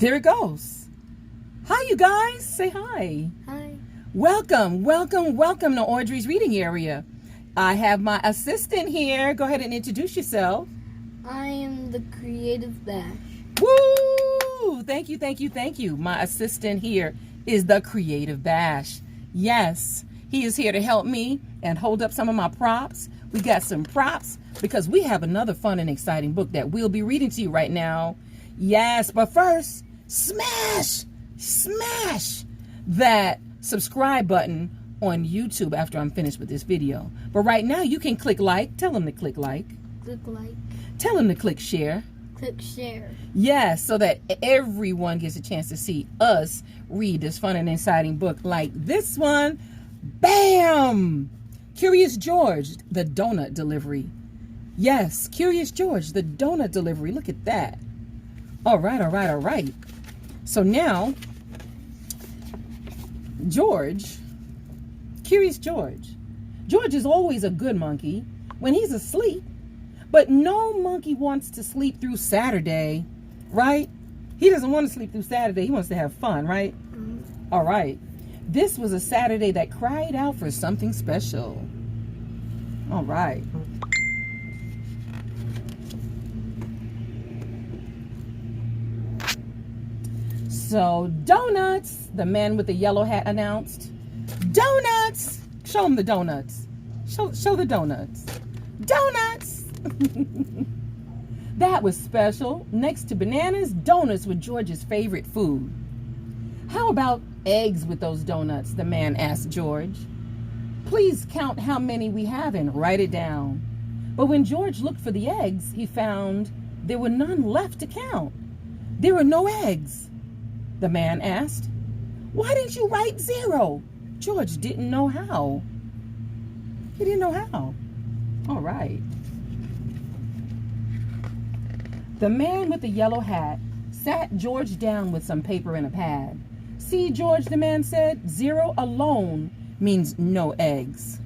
There it goes. Hi, you guys. Say hi. Hi. Welcome to Audrey's reading area. I have my assistant here. Go ahead and introduce yourself. I am the Creative Bash. Woo! Thank you. My assistant here is the Creative Bash. Yes, he is here to help me and hold up some of my props. We got some props because we have another fun and exciting book that we'll be reading to you right now. Yes, but first, smash that subscribe button on YouTube after I'm finished with this video. But right now, you can click like. Tell them to click like. Click like. Tell them to click share. Click share. Yes, so that everyone gets a chance to see us read this fun and exciting book like this one. Bam! Curious George, the donut delivery. Yes, Curious George, the donut delivery. Look at that. All right. So now, Curious George. George is always a good monkey when he's asleep, but no monkey wants to sleep through Saturday, right? He doesn't want to sleep through Saturday. He wants to have fun, right? Mm-hmm. All right. This was a Saturday that cried out for something special. All right. So, donuts, the man with the yellow hat announced. Donuts! Show him the donuts. Show the donuts. Donuts! That was special. Next to bananas, donuts were George's favorite food. How about eggs with those donuts? The man asked George. Please count how many we have and write it down. But when George looked for the eggs, he found there were none left to count. There were no eggs. The man asked, why didn't you write 0? George didn't know how. He didn't know how. All right. The man with the yellow hat sat George down with some paper and a pad. See, George, the man said, 0 alone means no eggs.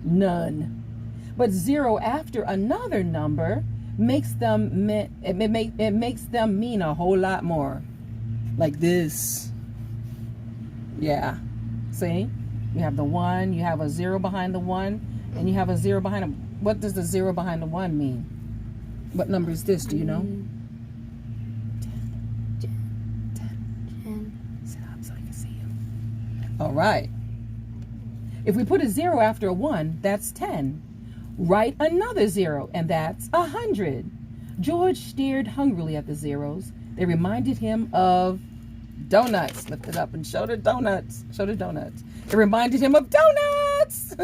None. But 0 after another number makes them mean a whole lot more. Like this. Yeah. See? You have the 1, you have a 0 behind the 1, and you have a 0 behind them. What does the 0 behind the 1 mean? What number is this? Do you know? 10. Sit up so I can see you. All right. If we put a 0 after a 1, that's 10. Write another 0, and that's 100. George stared hungrily at the zeros. They reminded him of donuts. Lift it up and show the donuts. Show the donuts. It reminded him of donuts.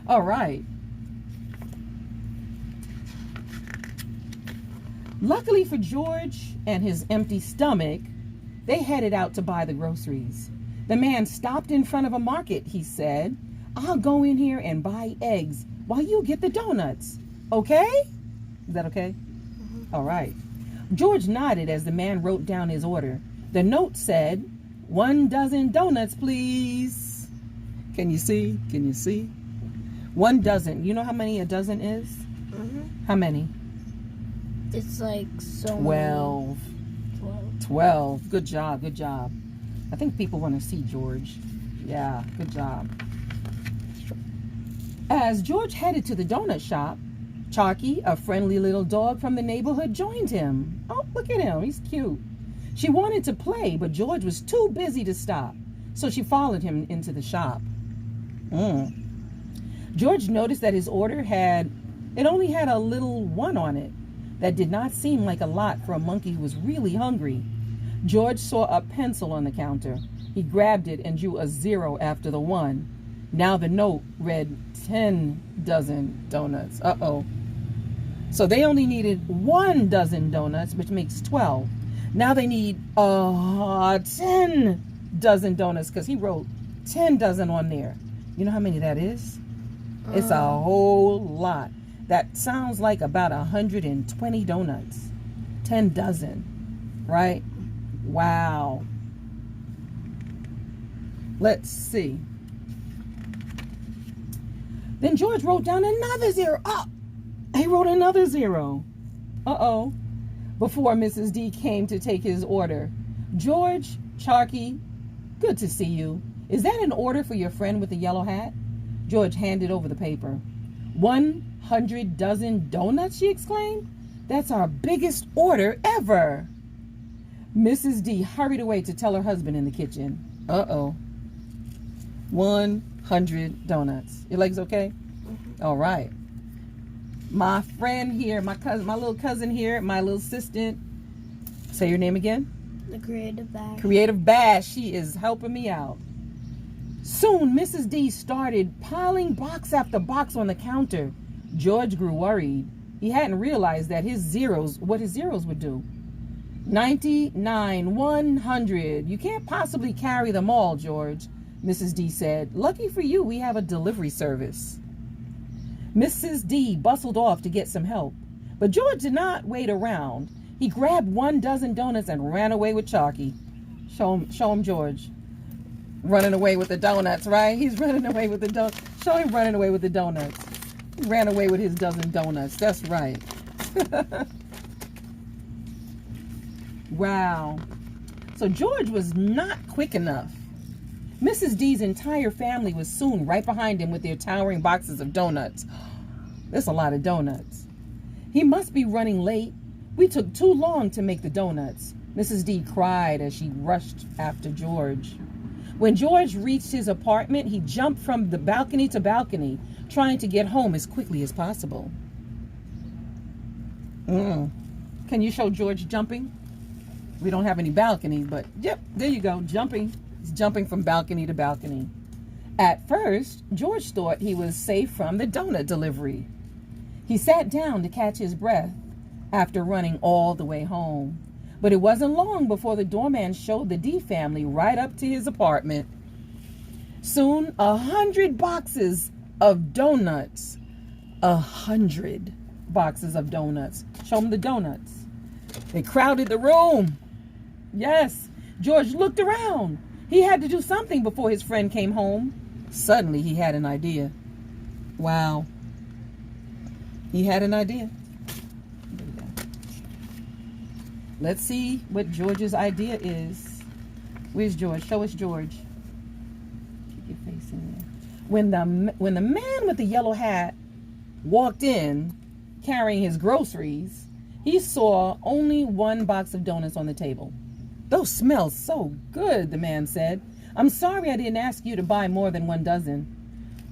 All right. Luckily for George and his empty stomach, they headed out to buy the groceries. The man stopped in front of a market, he said. I'll go in here and buy eggs while you get the donuts. Okay? Is that okay? Mm-hmm. All right. George nodded as the man wrote down his order. The note said, 1 dozen donuts, please. Can you see? 1 dozen. You know how many a dozen is? Mm-hmm. How many? It's like so 12. 12. Good job. I think people want to see George. Yeah, good job. As George headed to the donut shop, Chalky, a friendly little dog from the neighborhood, joined him. Oh, look at him. He's cute. She wanted to play, but George was too busy to stop, so she followed him into the shop. George noticed that his order only had a little 1 on it. That did not seem like a lot for a monkey who was really hungry. George saw a pencil on the counter. He grabbed it and drew a 0 after the 1. Now the note read 10 dozen donuts. Uh-oh. So they only needed 1 dozen donuts, which makes 12. Now they need 10 dozen donuts because he wrote 10 dozen on there. You know how many that is? It's a whole lot. That sounds like about 120 donuts. 10 dozen, right? Wow. Let's see. Then George wrote down another 0. Oh, he wrote another 0. Uh-oh. before Mrs. D came to take his order. "George, Charky, good to see you. Is that an order for your friend with the yellow hat?" George handed over the paper. 100 dozen donuts, she exclaimed. "That's our biggest order ever." Mrs. D hurried away to tell her husband in the kitchen. Uh-oh. 100 donuts. Your legs okay? All right. My friend here, my cousin, my little cousin here, my little assistant. Say your name again. The creative bash. Creative Bash. She is helping me out. Soon, Mrs. D started piling box after box on the counter. George grew worried. He hadn't realized that what his zeros would do. 99, 100. You can't possibly carry them all, George, Mrs. D said. "Lucky for you, we have a delivery service." Mrs. D bustled off to get some help, but George did not wait around. He grabbed 1 dozen donuts and ran away with Chalky. Show him George. Running away with the donuts, right? He's running away with the donuts. Show him running away with the donuts. He ran away with his dozen donuts. That's right. Wow. So George was not quick enough. Mrs. D's entire family was soon right behind him with their towering boxes of donuts. That's a lot of donuts. "He must be running late. We took too long to make the donuts," Mrs. D cried as she rushed after George. When George reached his apartment, he jumped from the balcony to balcony, trying to get home as quickly as possible. Can you show George jumping? We don't have any balconies, but yep, there you go, jumping. He's jumping from balcony to balcony. At first, George thought he was safe from the donut delivery. He sat down to catch his breath after running all the way home. But it wasn't long before the doorman showed the D family right up to his apartment. Soon, 100 boxes of donuts. 100 boxes of donuts. Show them the donuts. They crowded the room. Yes, George looked around. He had to do something before his friend came home. Suddenly, he had an idea. Wow. He had an idea. Let's see what George's idea is. Where's George? Show us George. Keep your face in there. When the man with the yellow hat walked in carrying his groceries, he saw only 1 box of donuts on the table. "Those smell so good," the man said. "I'm sorry I didn't ask you to buy more than 1 dozen.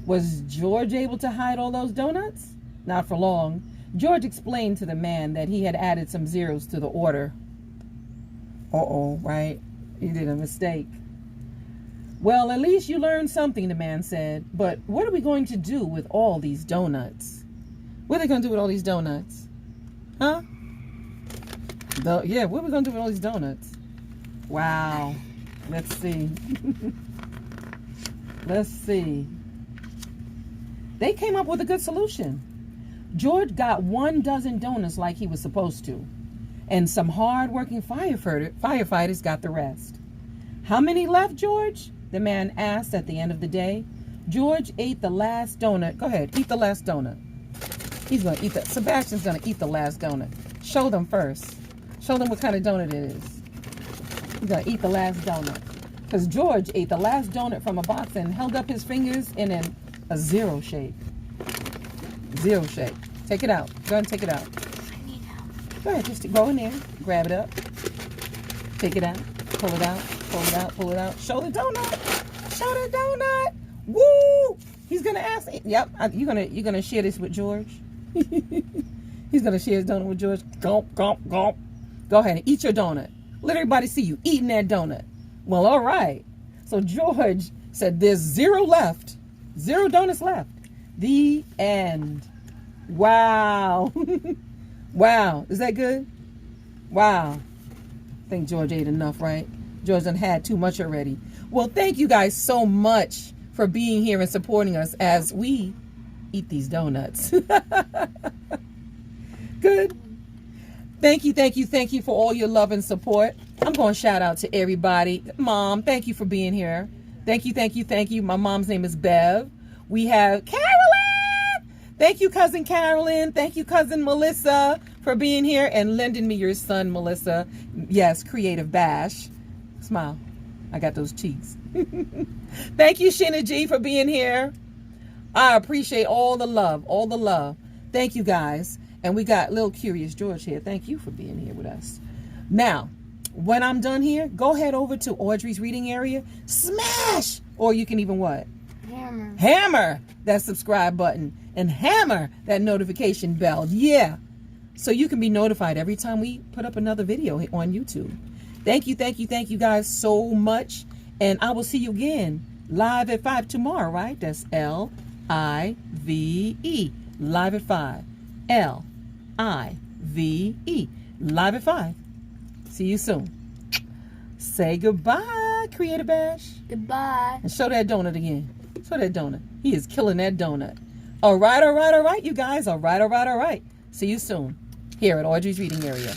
Was George able to hide all those donuts? Not for long. George explained to the man that he had added some zeros to the order. Uh-oh, right? He did a mistake. "Well, at least you learned something," the man said. "But what are we going to do with all these donuts?" What are they going to do with all these donuts? Huh? Yeah, what are we going to do with all these donuts? Wow. Let's see. Let's see. They came up with a good solution. George got 1 dozen donuts like he was supposed to, and some hard-working firefighters got the rest. "How many left, George?" the man asked at the end of the day. George ate the last donut. Go ahead, eat the last donut. He's going to eat that. Sebastian's going to eat the last donut. Show them first. Show them what kind of donut it is. He's going to eat the last donut. Because George ate the last donut from a box and held up his fingers in a zero shape. Zero shape. Take it out. Go ahead and take it out. I need help. Go ahead, just go in there. Grab it up. Take it out. Pull it out. Pull it out. Pull it out. Show the donut. Show the donut. Woo! He's gonna ask. Yep. You're gonna share this with George. He's gonna share his donut with George. Gulp, gulp, gulp. Go ahead and eat your donut. Let everybody see you eating that donut. Well, all right. So George said, "There's 0 left. 0 donuts left." The end. Wow. Wow. Is that good? Wow. I think George ate enough, right? George done had too much already. Well, thank you guys so much for being here and supporting us as we eat these donuts. Good. Thank you for all your love and support. I'm going to shout out to everybody. Mom, thank you for being here. Thank you. My mom's name is Bev. We have Carolyn. Thank you, Cousin Carolyn. Thank you, Cousin Melissa, for being here and lending me your son, Melissa. Yes, Creative Bash. Smile. I got those cheeks. Thank you, Sheena G, for being here. I appreciate all the love, all the love. Thank you, guys. And we got Little Curious George here. Thank you for being here with us. Now, when I'm done here, go head over to Audrey's reading area. Smash! Or you can even what? Hammer. Hammer that subscribe button and hammer that notification bell. Yeah. So you can be notified every time we put up another video on YouTube. Thank you, thank you, thank you guys so much. And I will see you again live at 5 tomorrow, right? That's L-I-V-E. Live at 5. L-I-V-E. Live at 5. See you soon. Say goodbye, Creative Bash. Goodbye. And show that donut again. Show that donut. He is killing that donut. All right, all right, all right, you guys. All right, all right, all right. See you soon here at Audrey's Reading Area.